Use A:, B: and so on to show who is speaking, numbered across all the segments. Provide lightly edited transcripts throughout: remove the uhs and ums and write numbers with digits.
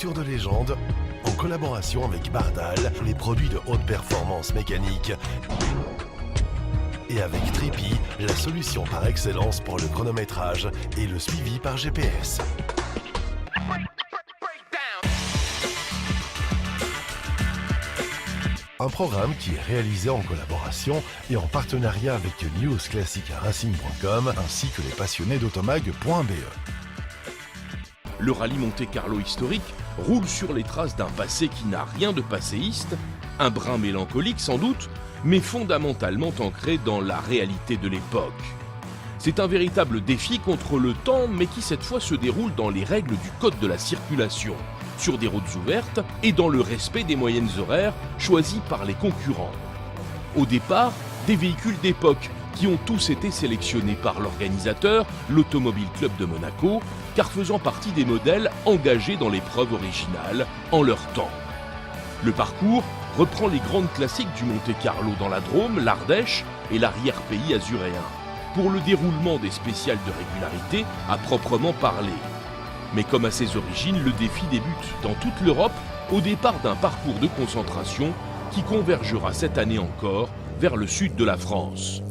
A: voitures de légende, en collaboration avec Bardal, les produits de haute performance mécanique, et avec Tripi, la solution par excellence pour le chronométrage et le suivi par GPS. Un programme qui est réalisé en collaboration et en partenariat avec newsclassicracing.com ainsi que les passionnés d'automag.be.
B: Le rallye Monte-Carlo historique roule sur les traces d'un passé qui n'a rien de passéiste, un brin mélancolique sans doute, mais fondamentalement ancré dans la réalité de l'époque. C'est un véritable défi contre le temps, mais qui cette fois se déroule dans les règles du code de la circulation, sur des routes ouvertes et dans le respect des moyennes horaires choisies par les concurrents. Au départ, des véhicules d'époque qui ont tous été sélectionnés par l'organisateur, l'Automobile Club de Monaco, car faisant partie des modèles engagés dans l'épreuve originale en leur temps. Le parcours reprend les grandes classiques du Monte-Carlo dans la Drôme, l'Ardèche et l'arrière-pays azuréen, pour le déroulement des spéciales de régularité à proprement parler. Mais comme à ses origines, le défi débute dans toute l'Europe au départ d'un parcours de concentration qui convergera cette année encore vers le sud de la France.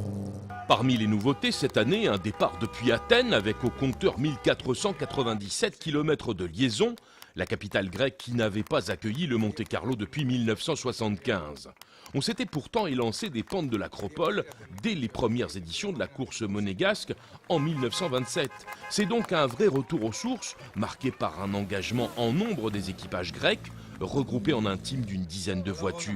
B: Parmi les nouveautés cette année, un départ depuis Athènes avec au compteur 1497 km de liaison, la capitale grecque qui n'avait pas accueilli le Monte-Carlo depuis 1975. On s'était pourtant élancé des pentes de l'Acropole dès les premières éditions de la course monégasque en 1927. C'est donc un vrai retour aux sources, marqué par un engagement en nombre des équipages grecs, regroupés en un team d'une dizaine de voitures.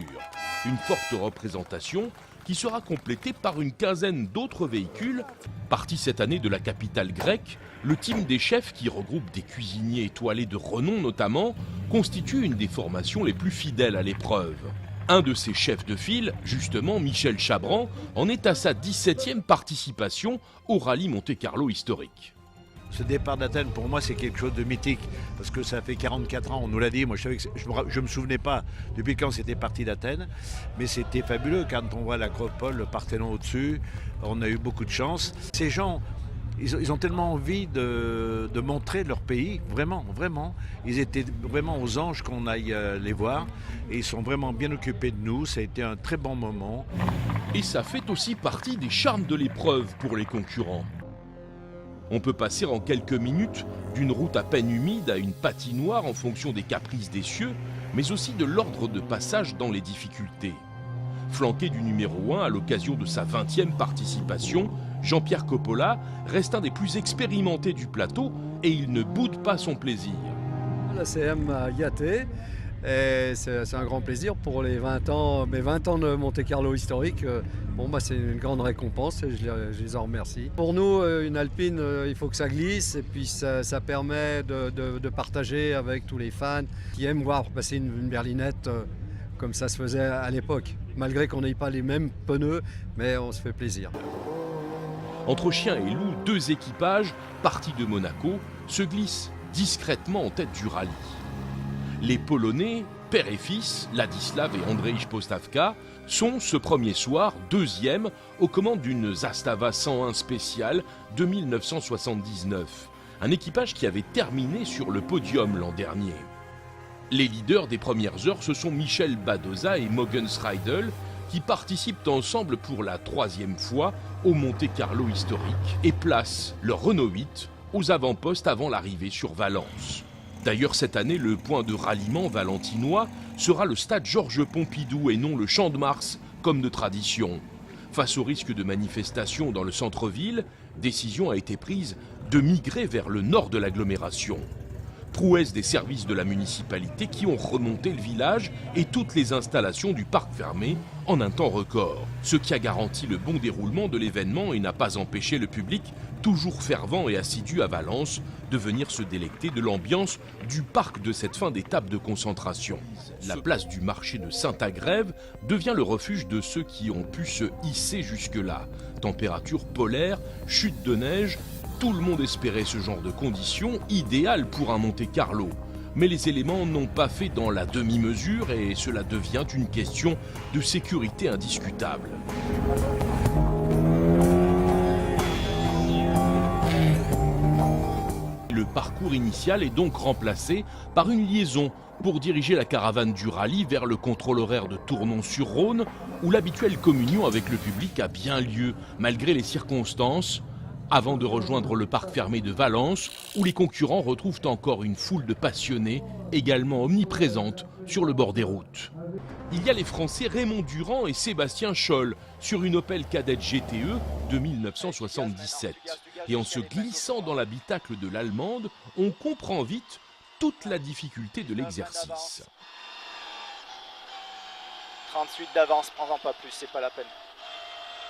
B: Une forte représentation qui sera complétée par une quinzaine d'autres véhicules. Parti cette année de la capitale grecque, le team des chefs, qui regroupe des cuisiniers étoilés de renom notamment, constitue une des formations les plus fidèles à l'épreuve. Un de ses chefs de file, justement Michel Chabran, en est à sa 17e participation au rallye Monte-Carlo historique.
C: Ce départ d'Athènes, pour moi, c'est quelque chose de mythique, parce que ça fait 44 ans, on nous l'a dit, moi je ne me souvenais pas depuis quand c'était parti d'Athènes, mais c'était fabuleux quand on voit l'Acropole, le Parthénon au-dessus, on a eu beaucoup de chance. Ces gens, ils ont tellement envie de montrer leur pays, vraiment, vraiment. Ils étaient vraiment aux anges qu'on aille les voir, et ils sont vraiment bien occupés de nous, ça a été un très bon moment.
B: Et ça fait aussi partie des charmes de l'épreuve pour les concurrents. On peut passer en quelques minutes d'une route à peine humide à une patinoire en fonction des caprices des cieux, mais aussi de l'ordre de passage dans les difficultés. Flanqué du numéro 1 à l'occasion de sa 20e participation, Jean-Pierre Coppola reste un des plus expérimentés du plateau et il ne boude pas son plaisir.
D: La CM m'a gâté et c'est un grand plaisir pour les 20 ans, mes 20 ans de Monte-Carlo historique. C'est une grande récompense et je les en remercie. Pour nous, une alpine, il faut que ça glisse et puis ça permet de partager avec tous les fans qui aiment voir passer une berlinette comme ça se faisait à l'époque. Malgré qu'on n'ait pas les mêmes pneus, mais on se fait plaisir.
B: Entre chiens et loups, deux équipages, partis de Monaco, se glissent discrètement en tête du rallye. Les Polonais, père et fils, Ladislav et Andrzej Postawka, sont ce premier soir deuxième aux commandes d'une Zastava 101 spéciale de 1979. Un équipage qui avait terminé sur le podium l'an dernier. Les leaders des premières heures, ce sont Michel Badoza et Mogens Reidel, qui participent ensemble pour la 3e fois au Monte-Carlo historique et placent leur Renault 8 aux avant-postes avant l'arrivée sur Valence. D'ailleurs, cette année, le point de ralliement valentinois sera le stade Georges Pompidou et non le Champ de Mars, comme de tradition. Face au risque de manifestation dans le centre-ville, décision a été prise de migrer vers le nord de l'agglomération. Prouesse des services de la municipalité qui ont remonté le village et toutes les installations du parc fermé en un temps record. Ce qui a garanti le bon déroulement de l'événement et n'a pas empêché le public, toujours fervent et assidu à Valence, de venir se délecter de l'ambiance du parc de cette fin d'étape de concentration. La place du marché de Saint-Agrève devient le refuge de ceux qui ont pu se hisser jusque-là. Température polaire, chute de neige, tout le monde espérait ce genre de conditions idéales pour un Monte-Carlo. Mais les éléments n'ont pas fait dans la demi-mesure et cela devient une question de sécurité indiscutable. Le parcours initial est donc remplacé par une liaison pour diriger la caravane du rallye vers le contrôle horaire de Tournon-sur-Rhône, où l'habituelle communion avec le public a bien lieu, malgré les circonstances, avant de rejoindre le parc fermé de Valence, où les concurrents retrouvent encore une foule de passionnés, également omniprésente sur le bord des routes. Il y a les Français Raymond Durand et Sébastien Scholl sur une Opel Kadett GTE de 1977. Et en se glissant dans l'habitacle de l'Allemande, on comprend vite toute la difficulté de l'exercice.
E: 38 d'avance, prends-en pas plus, c'est pas la peine.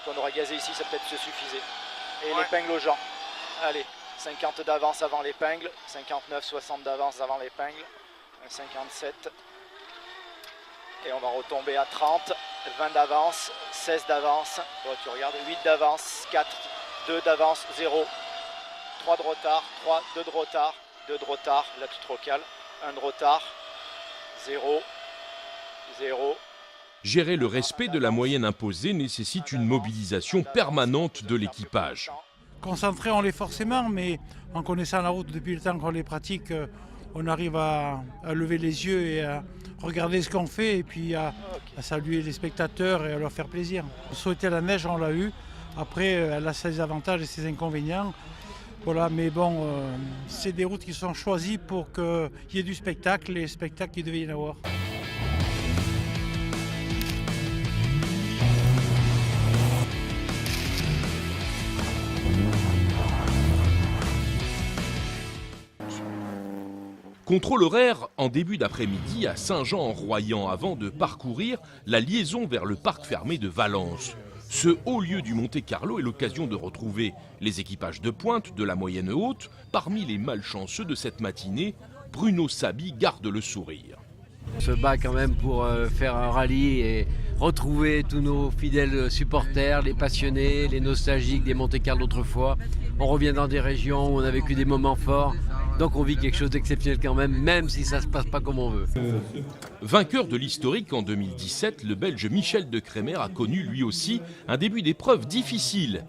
E: Quand on aura gazé ici, ça peut-être se suffisait. Et l'épingle aux gens. Allez, 50 d'avance avant l'épingle, 59, 60 d'avance avant l'épingle, 57. Et on va retomber à 30, 20 d'avance, 16 d'avance. Oh, tu regardes, 8 d'avance, 4, 2 d'avance, 0. 3 de retard, 3, 2 de retard, 2 de retard, là tu te recales, 1 de retard, 0, 0.
B: Gérer le respect de la moyenne imposée nécessite une mobilisation permanente de l'équipage.
F: Concentrés, on l'est forcément, mais en connaissant la route depuis le temps qu'on les pratique, on arrive à lever les yeux et à regarder ce qu'on fait et puis à saluer les spectateurs et à leur faire plaisir. Sauter à la neige, on l'a eu. Après, elle a ses avantages et ses inconvénients. Voilà, mais bon, c'est des routes qui sont choisies pour qu'il y ait du spectacle, et spectacle qu'il devait y en avoir.
B: Contrôle horaire en début d'après-midi à Saint-Jean-en-Royans avant de parcourir la liaison vers le parc fermé de Valence. Ce haut lieu du Monte-Carlo est l'occasion de retrouver les équipages de pointe de la moyenne haute. Parmi les malchanceux de cette matinée, Bruno Sabi garde le sourire.
G: On se bat quand même pour faire un rallye et retrouver tous nos fidèles supporters, les passionnés, les nostalgiques des Monte-Carlo d'autrefois. On revient dans des régions où on a vécu des moments forts, donc on vit quelque chose d'exceptionnel quand même si ça ne se passe pas comme on veut.
B: Vainqueur de l'historique en 2017, le Belge Michel de Kremer a connu lui aussi un début d'épreuve difficile.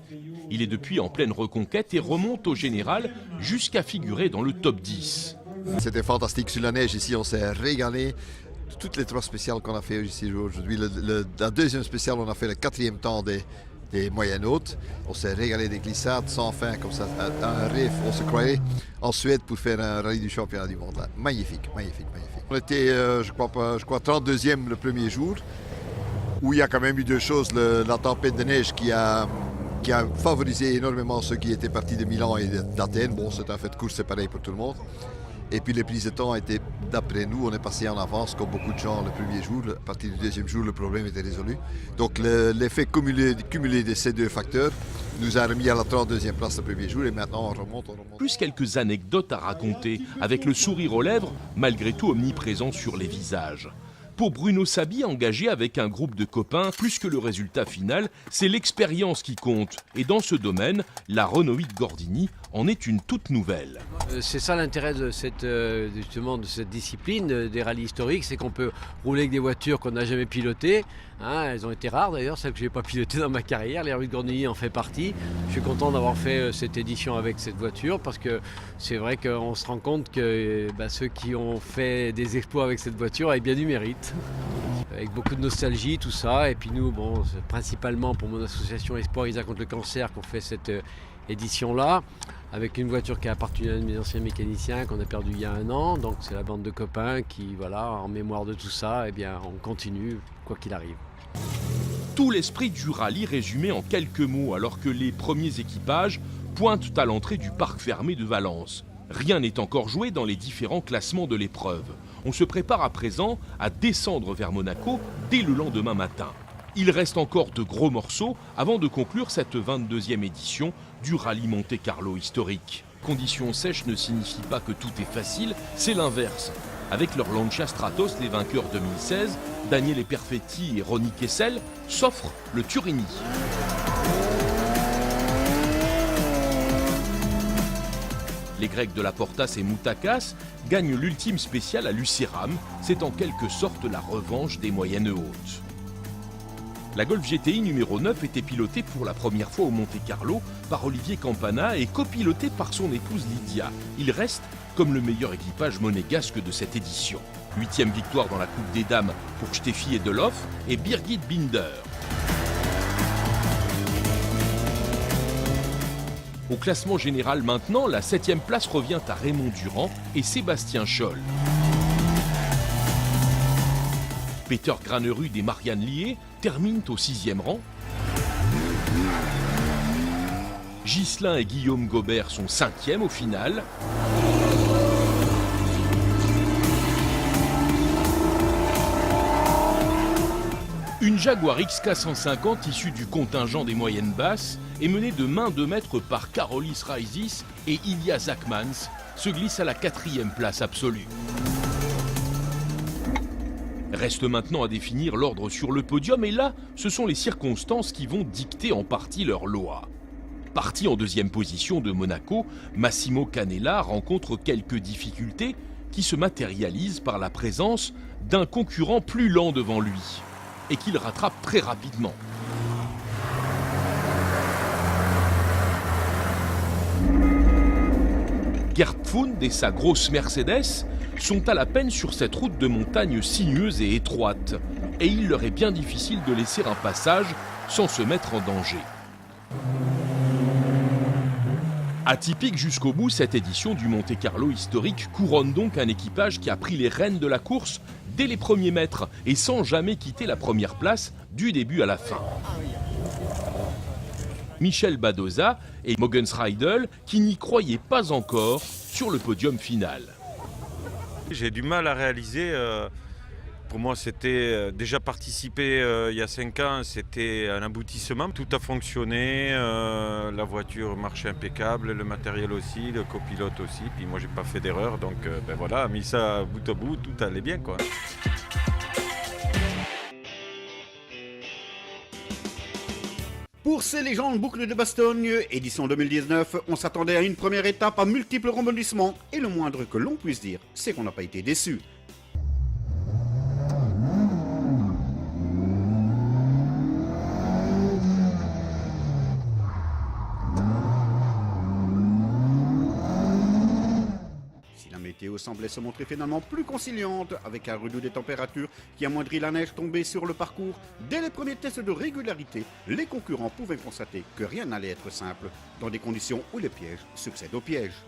B: Il est depuis en pleine reconquête et remonte au général jusqu'à figurer dans le top 10.
H: C'était fantastique sur la neige ici, on s'est régalé. Toutes les 3 spéciales qu'on a fait ici aujourd'hui, la deuxième spéciale, on a fait le 4e temps des moyennes hautes. On s'est régalé des glissades sans fin, comme ça, un rêve. On se croyait en Suède pour faire un rallye du championnat du monde. Là. Magnifique, magnifique, magnifique. On était, je crois 32e le premier jour, où il y a quand même eu 2 choses. La tempête de neige qui a favorisé énormément ceux qui étaient partis de Milan et d'Athènes. Bon, c'est un fait de course, c'est pareil pour tout le monde. Et puis les prises de temps étaient, d'après nous, on est passé en avance comme beaucoup de gens le premier jour. À partir du 2e jour, le problème était résolu. Donc l'effet cumulé de ces 2 facteurs nous a remis à la 32e place le premier jour et maintenant on remonte.
B: Plus quelques anecdotes à raconter, avec le sourire aux lèvres, malgré tout omniprésent sur les visages. Pour Bruno Sabi, engagé avec un groupe de copains, plus que le résultat final, c'est l'expérience qui compte. Et dans ce domaine, la Renault 8 Gordini en est une toute nouvelle.
G: C'est ça l'intérêt de cette discipline des rallyes historiques, c'est qu'on peut rouler avec des voitures qu'on n'a jamais pilotées. Elles ont été rares d'ailleurs, celles que je n'ai pas pilotées dans ma carrière. La Renault 8 Gordini en fait partie. Je suis content d'avoir fait cette édition avec cette voiture parce que c'est vrai qu'on se rend compte que ceux qui ont fait des exploits avec cette voiture avaient bien du mérite. Avec beaucoup de nostalgie, tout ça. Et puis nous, c'est principalement pour mon association Espoir Isa contre le cancer qu'on fait cette édition-là, avec une voiture qui a appartenu à un de mes anciens mécaniciens qu'on a perdu il y a 1 an. Donc c'est la bande de copains qui, en mémoire de tout ça, on continue quoi qu'il arrive.
B: Tout l'esprit du rallye résumé en quelques mots, alors que les premiers équipages pointent à l'entrée du parc fermé de Valence. Rien n'est encore joué dans les différents classements de l'épreuve. On se prépare à présent à descendre vers Monaco dès le lendemain matin. Il reste encore de gros morceaux avant de conclure cette 22e édition du rallye Monte-Carlo historique. Conditions sèches ne signifie pas que tout est facile, c'est l'inverse. Avec leur Lancia Stratos, les vainqueurs 2016, Daniele Perfetti et Ronnie Kessel, s'offrent le Turini. Les Grecs de la Portas et Moutakas gagnent l'ultime spéciale à Lucéram. C'est en quelque sorte la revanche des moyennes hautes. La Golf GTI numéro 9 était pilotée pour la première fois au Monte-Carlo par Olivier Campana et copilotée par son épouse Lydia. Il reste comme le meilleur équipage monégasque de cette édition. 8e victoire dans la Coupe des Dames pour Steffi Edelhoff et Birgit Binder. Au classement général maintenant, la 7e place revient à Raymond Durand et Sébastien Scholl. Peter Granerud et Marianne Lié terminent au 6e rang. Ghislain et Guillaume Gobert sont 5e au final. Une Jaguar XK150 issue du contingent des moyennes basses est menée de main de maître par Karolis Raizis et Ilya Zakmans se glisse à la 4e place absolue. Reste maintenant à définir l'ordre sur le podium et là, ce sont les circonstances qui vont dicter en partie leur loi. Parti en 2e position de Monaco, Massimo Canella rencontre quelques difficultés qui se matérialisent par la présence d'un concurrent plus lent devant lui et qu'il rattrape très rapidement. Gerd Pfund et sa grosse Mercedes sont à la peine sur cette route de montagne sinueuse et étroite, et il leur est bien difficile de laisser un passage sans se mettre en danger. Atypique jusqu'au bout, cette édition du Monte-Carlo historique couronne donc un équipage qui a pris les rênes de la course dès les premiers mètres et sans jamais quitter la première place du début à la fin. Michel Badoza et Mogens Reidel qui n'y croyaient pas encore sur le podium final.
I: J'ai du mal à réaliser, pour moi c'était déjà participer il y a 5 ans, c'était un aboutissement. Tout a fonctionné, la voiture marchait impeccable, le matériel aussi, le copilote aussi, puis moi j'ai pas fait d'erreur, donc ben voilà, mis ça bout à bout, tout allait bien quoi.
J: Pour ces légendes boucles de Bastogne, édition 2019, on s'attendait à une première étape à multiples rebondissements et le moindre que l'on puisse dire, c'est qu'on n'a pas été déçus. Météo semblait se montrer finalement plus conciliante avec un redout des températures qui amoindrit la neige tombée sur le parcours. Dès les premiers tests de régularité, les concurrents pouvaient constater que rien n'allait être simple dans des conditions où les pièges succèdent aux pièges.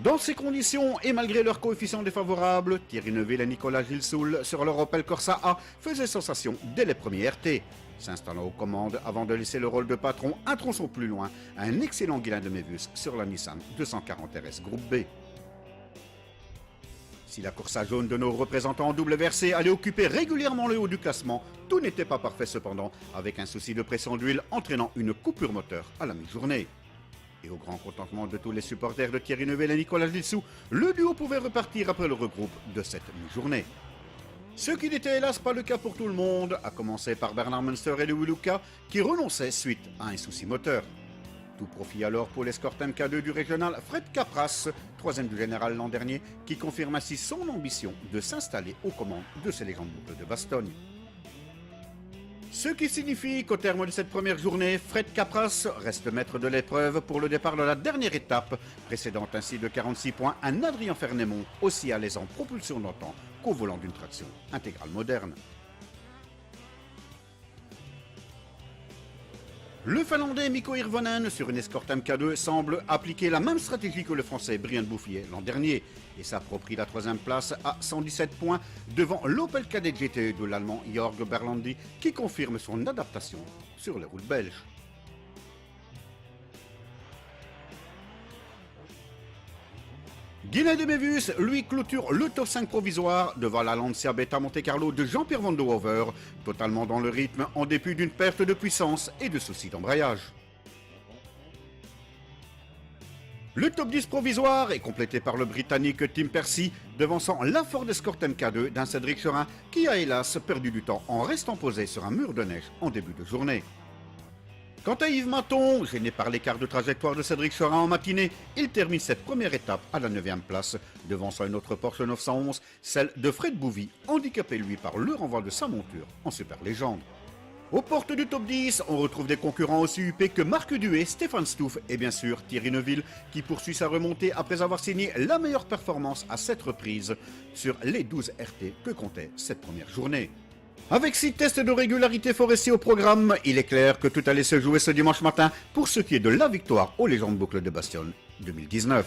J: Dans ces conditions, et malgré leur coefficient défavorable, Thierry Neuville et Nicolas Gilsoul sur leur Opel Corsa A faisaient sensation dès les premiers RT. S'installant aux commandes avant de laisser le rôle de patron un tronçon plus loin, un excellent Guylain de Mévus sur la Nissan 240 RS Groupe B. Si la Corsa jaune de nos représentants en WRC allait occuper régulièrement le haut du classement, tout n'était pas parfait cependant, avec un souci de pression d'huile entraînant une coupure moteur à la mi-journée. Et au grand contentement de tous les supporters de Thierry Neuville et Nicolas Gilsoul, le duo pouvait repartir après le regroupe de cette mi-journée. Ce qui n'était hélas pas le cas pour tout le monde, à commencer par Bernard Munster et Louis Luca, qui renonçaient suite à un souci moteur. Tout profit alors pour l'escort MK2 du régional Fred Capras, 3e du général l'an dernier, qui confirme ainsi son ambition de s'installer aux commandes de ces légendes boucles de Bastogne. Ce qui signifie qu'au terme de cette première journée, Fred Capras reste maître de l'épreuve pour le départ de la dernière étape, précédant ainsi de 46 points un Adrien Fernémont, aussi à l'aise en propulsion d'antan qu'au volant d'une traction intégrale moderne. Le Finlandais Mikko Hirvonen sur une escorte MK2 semble appliquer la même stratégie que le Français Brian Bouffier l'an dernier et s'approprie la 3e place à 117 points devant l'Opel Kadett GTE de l'Allemand Jörg Berlandi qui confirme son adaptation sur les routes belges. Guylain de Mévus, lui, clôture le top 5 provisoire devant la Lancia Beta Monte Carlo de Jean-Pierre Van de Hover, totalement dans le rythme en dépit d'une perte de puissance et de soucis d'embrayage. Le top 10 provisoire est complété par le Britannique Tim Percy, devançant la Ford Escort MK2 d'un Cédric Chorin qui a hélas perdu du temps en restant posé sur un mur de neige en début de journée. Quant à Yves Maton, gêné par l'écart de trajectoire de Cédric Chorin en matinée, il termine cette première étape à la 9e place, devançant une autre Porsche 911, celle de Fred Bouvy, handicapé lui par le renvoi de sa monture en super légende. Aux portes du top 10, on retrouve des concurrents aussi huppés que Marc Duhet, Stéphane Stouff et bien sûr Thierry Neuville qui poursuit sa remontée après avoir signé la meilleure performance à 7 reprises sur les 12 RT que comptait cette première journée. Avec 6 tests de régularité forestier au programme, il est clair que tout allait se jouer ce dimanche matin pour ce qui est de la victoire aux légendes boucles de Bastogne 2019.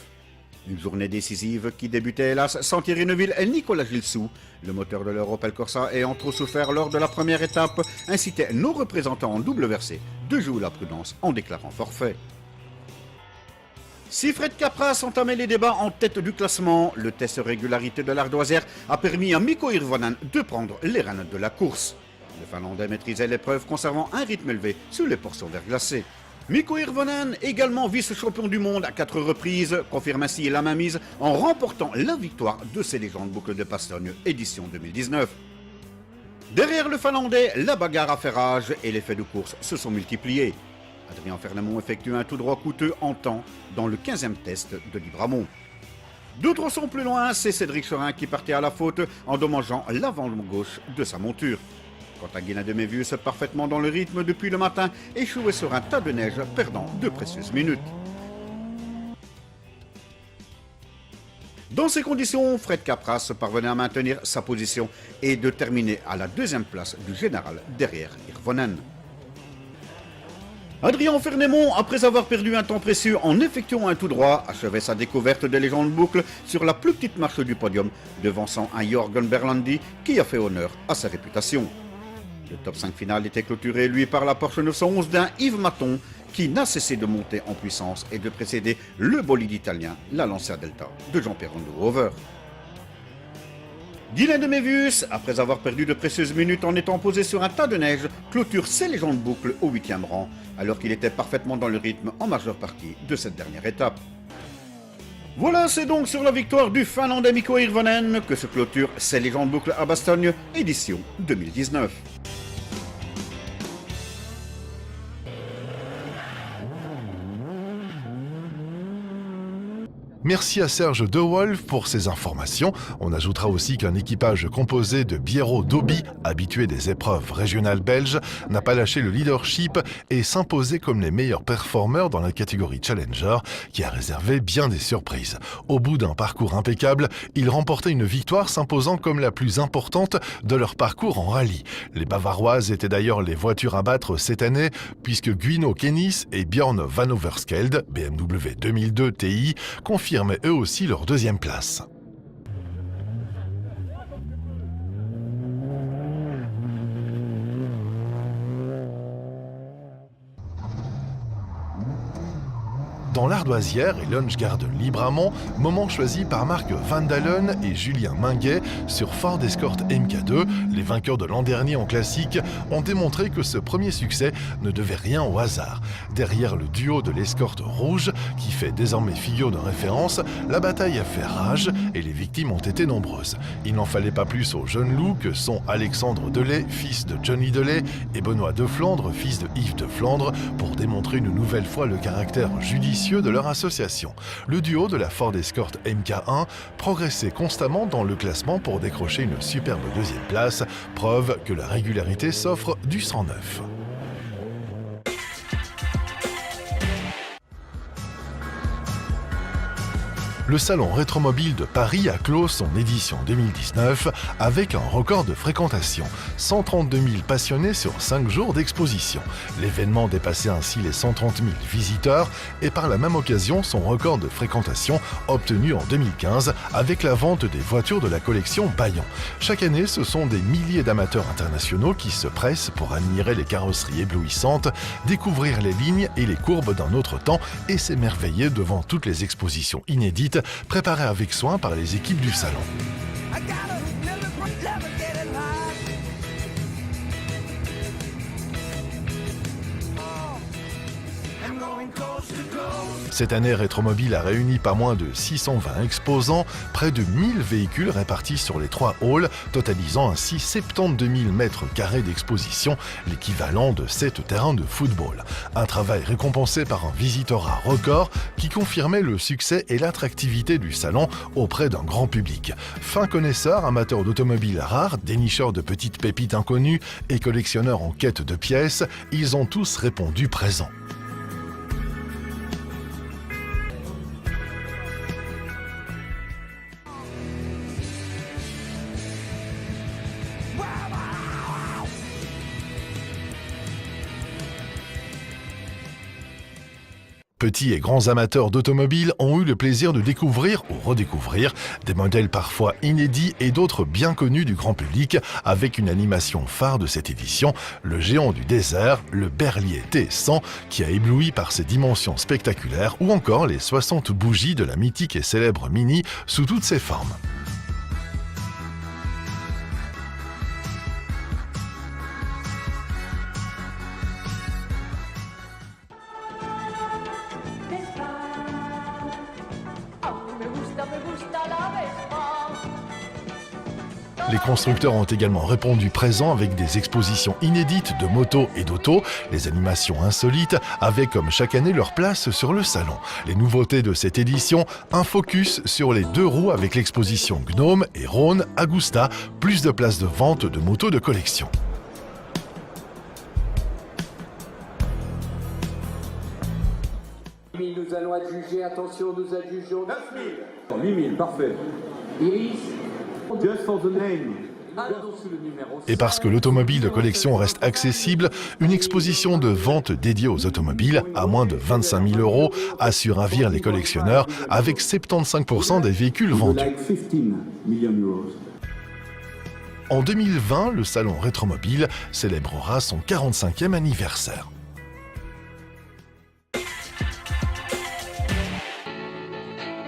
J: Une journée décisive qui débutait hélas sans Thierry Neuville et Nicolas Gilsou. Le moteur de leur Opel Corsa ayant trop souffert lors de la première étape incitait nos représentants en double versée de jouer la prudence en déclarant forfait. Si Fred Capras entamait les débats en tête du classement, le test régularité de l'Ardoisière a permis à Mikko Hirvonen de prendre les rênes de la course. Le Finlandais maîtrisait l'épreuve conservant un rythme élevé sur les portions verglacées. Mikko Hirvonen, également vice-champion du monde à 4 reprises, confirme ainsi la mainmise en remportant la victoire de ces légendes boucles de Bastogne édition 2019. Derrière le Finlandais, la bagarre à fait rage et les faits de course se sont multipliés. Adrien Fernemont effectue un tout droit coûteux en temps dans le 15e test de Libramont. D'autres sont plus loin, c'est Cédric Chorin qui partait à la faute en dommageant l'avant gauche de sa monture. Quant à Guilain de Mévius, parfaitement dans le rythme depuis le matin, échoué sur un tas de neige, perdant de précieuses minutes. Dans ces conditions, Fred Capras parvenait à maintenir sa position et de terminer à la 2e place du général derrière Hirvonen. Adrien Fernemont, après avoir perdu un temps précieux en effectuant un tout droit, achevait sa découverte des légendes boucles sur la plus petite marche du podium, devançant un Jörgen Berlandi qui a fait honneur à sa réputation. Le top 5 final était clôturé, lui, par la Porsche 911 d'un Yves Maton qui n'a cessé de monter en puissance et de précéder le bolide italien, la Lancia Delta de Jean-Pierre Rover. Guilain de Mévius, après avoir perdu de précieuses minutes en étant posé sur un tas de neige, clôture ses légendes boucles au 8e rang, alors qu'il était parfaitement dans le rythme en majeure partie de cette dernière étape. Voilà, c'est donc sur la victoire du Finlandais Mikko Hirvonen que se clôture ses légendes boucles à Bastogne, édition 2019.
A: Merci à Serge De Wolf pour ces informations. On ajoutera aussi qu'un équipage composé de Biero Dobi, habitué des épreuves régionales belges, n'a pas lâché le leadership et s'imposait comme les meilleurs performeurs dans la catégorie Challenger, qui a réservé bien des surprises. Au bout d'un parcours impeccable, ils remportaient une victoire s'imposant comme la plus importante de leur parcours en rallye. Les Bavaroises étaient d'ailleurs les voitures à battre cette année, puisque Guino Kennis et Björn Van Overskeld, BMW 2002 TI, confirment eux aussi leur 2e place. Dans l'Ardoisière et Lunchgarden Libramont, moment choisi par Marc Van Dalen et Julien Minguet sur Ford Escort MK2, les vainqueurs de l'an dernier en classique, ont démontré que ce premier succès ne devait rien au hasard. Derrière le duo de l'escorte rouge, qui fait désormais figure de référence, la bataille a fait rage et les victimes ont été nombreuses. Il n'en fallait pas plus aux jeunes loups que sont Alexandre Delay, fils de Johnny Delay, et Benoît de Flandre, fils de Yves de Flandre, pour démontrer une nouvelle fois le caractère judicieux de leur association. Le duo de la Ford Escort MK1 progressait constamment dans le classement pour décrocher une superbe 2e place, preuve que la régularité s'offre du 109. Le salon Rétromobile de Paris a clos son édition 2019 avec un record de fréquentation. 132 000 passionnés sur 5 jours d'exposition. L'événement dépassait ainsi les 130 000 visiteurs et par la même occasion son record de fréquentation obtenu en 2015 avec la vente des voitures de la collection Bayon. Chaque année, ce sont des milliers d'amateurs internationaux qui se pressent pour admirer les carrosseries éblouissantes, découvrir les lignes et les courbes d'un autre temps et s'émerveiller devant toutes les expositions inédites préparé avec soin par les équipes du salon. Cette année, Rétromobile a réuni pas moins de 620 exposants, près de 1000 véhicules répartis sur les 3 halls, totalisant ainsi 72 000 mètres carrés d'exposition, l'équivalent de 7 terrains de football. Un travail récompensé par un visitorat record qui confirmait le succès et l'attractivité du salon auprès d'un grand public. Fins connaisseurs, amateurs d'automobiles rares, dénicheurs de petites pépites inconnues et collectionneurs en quête de pièces, ils ont tous répondu présent. Petits et grands amateurs d'automobiles ont eu le plaisir de découvrir ou redécouvrir des modèles parfois inédits et d'autres bien connus du grand public avec une animation phare de cette édition, le géant du désert, le Berliet T100 qui a ébloui par ses dimensions spectaculaires ou encore les 60 bougies de la mythique et célèbre Mini sous toutes ses formes. Les constructeurs ont également répondu présent avec des expositions inédites de motos et d'autos, les animations insolites avaient comme chaque année leur place sur le salon. Les nouveautés de cette édition, un focus sur les 2 roues avec l'exposition Gnome et Rhône Agusta, plus de places de vente de motos de collection.
K: Nous allons adjuger, attention, nous adjugeons 9 000. 8 000, parfait. Iris, just for the name.
A: Et parce que l'automobile de collection reste accessible, une exposition de vente dédiée aux automobiles à moins de 25 000 € a su ravir les collectionneurs avec 75% des véhicules vendus. En 2020, le salon Rétromobile célébrera son 45e anniversaire.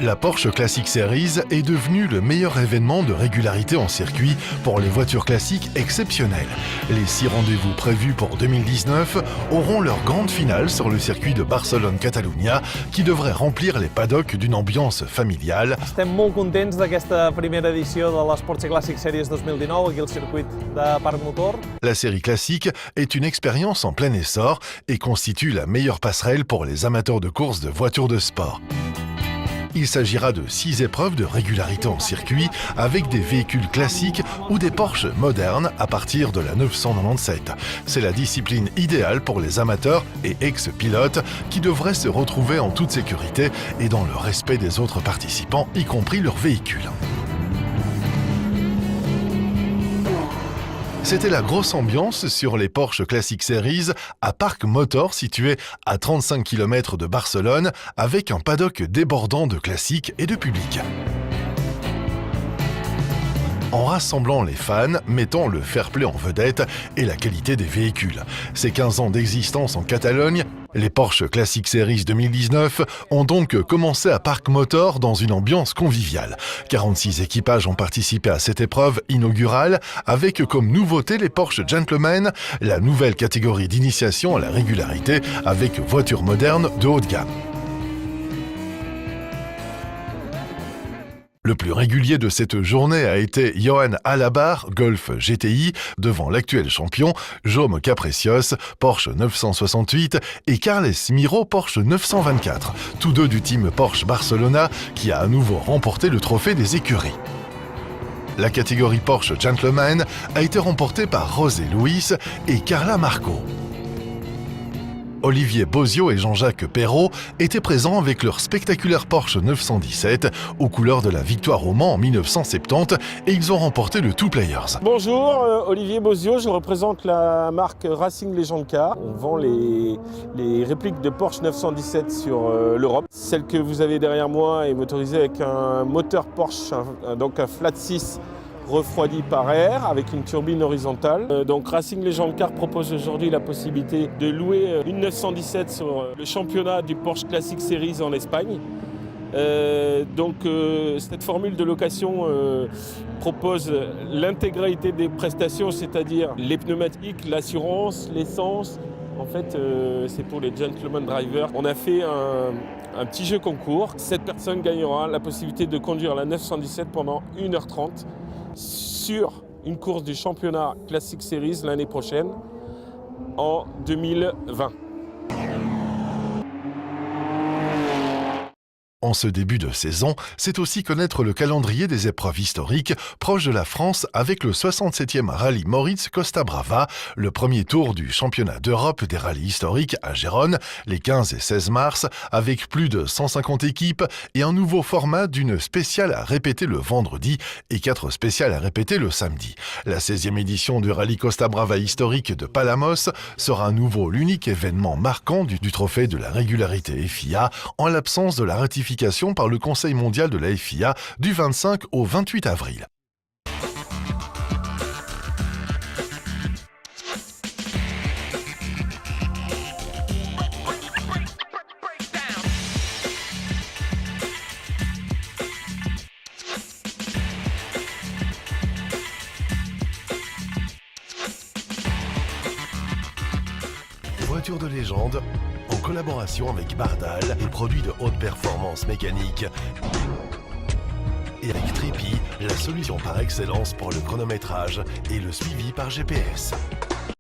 A: La Porsche Classic Series est devenue le meilleur événement de régularité en circuit pour les voitures classiques exceptionnelles. Les 6 rendez-vous prévus pour 2019 auront leur grande finale sur le circuit de Barcelone-Catalunya qui devrait remplir les paddocks d'une ambiance familiale.
L: Estem molt contents d'aquesta primera edició de les Porsche Classic Series 2019 aquí al circuit de Parc Motor.
A: La série classique est une expérience en plein essor et constitue la meilleure passerelle pour les amateurs de course de voitures de sport. Il s'agira de 6 épreuves de régularité en circuit avec des véhicules classiques ou des Porsche modernes à partir de la 997. C'est la discipline idéale pour les amateurs et ex-pilotes qui devraient se retrouver en toute sécurité et dans le respect des autres participants, y compris leurs véhicules. C'était la grosse ambiance sur les Porsche Classic Series à Parc Motor situé à 35 km de Barcelone avec un paddock débordant de classiques et de public. En rassemblant les fans, mettant le fair-play en vedette et la qualité des véhicules. Ces 15 ans d'existence en Catalogne, les Porsche Classic Series 2019 ont donc commencé à Parc Motor dans une ambiance conviviale. 46 équipages ont participé à cette épreuve inaugurale avec comme nouveauté les Porsche Gentleman, la nouvelle catégorie d'initiation à la régularité avec voitures modernes de haut de gamme. Le plus régulier de cette journée a été Johan Alabar, Golf GTI, devant l'actuel champion, Jaume Caprecios, Porsche 968, et Carles Miro, Porsche 924, tous deux du team Porsche Barcelona, qui a à nouveau remporté le trophée des écuries. La catégorie Porsche Gentleman a été remportée par José Luis et Carla Marco. Olivier Bozio et Jean-Jacques Perrault étaient présents avec leur spectaculaire Porsche 917 aux couleurs de la victoire au Mans en 1970 et ils ont remporté le Two Players.
M: Bonjour, Olivier Bozio, je représente la marque Racing Legend Car. On vend les répliques de Porsche 917 sur l'Europe. Celle que vous avez derrière moi est motorisée avec un moteur Porsche, donc un flat 6 refroidi par air avec une turbine horizontale. Donc Racing Legend Car propose aujourd'hui la possibilité de louer une 917 sur le championnat du Porsche Classic Series en Espagne. Cette formule de location propose l'intégralité des prestations, c'est-à-dire les pneumatiques, l'assurance, l'essence. En fait, c'est pour les gentleman drivers. On a fait un petit jeu concours. Cette personne gagnera la possibilité de conduire la 917 pendant 1h30 sur une course du championnat Classic Series l'année prochaine, en 2020.
A: En ce début de saison, c'est aussi connaître le calendrier des épreuves historiques proches de la France avec le 67e rallye Moritz Costa Brava, le premier tour du championnat d'Europe des rallyes historiques à Gérone, les 15 et 16 mars, avec plus de 150 équipes et un nouveau format d'une spéciale à répéter le vendredi et 4 spéciales à répéter le samedi. La 16e édition du rallye Costa Brava historique de Palamos sera à nouveau l'unique événement marquant du trophée de la régularité FIA en l'absence de la ratification par le Conseil mondial de la FIA du 25 au 28 avril. Voiture de légende, en collaboration avec Bardal, et produits de haute performance mécanique. Et avec Tripi, la solution par excellence pour le chronométrage et le suivi par GPS.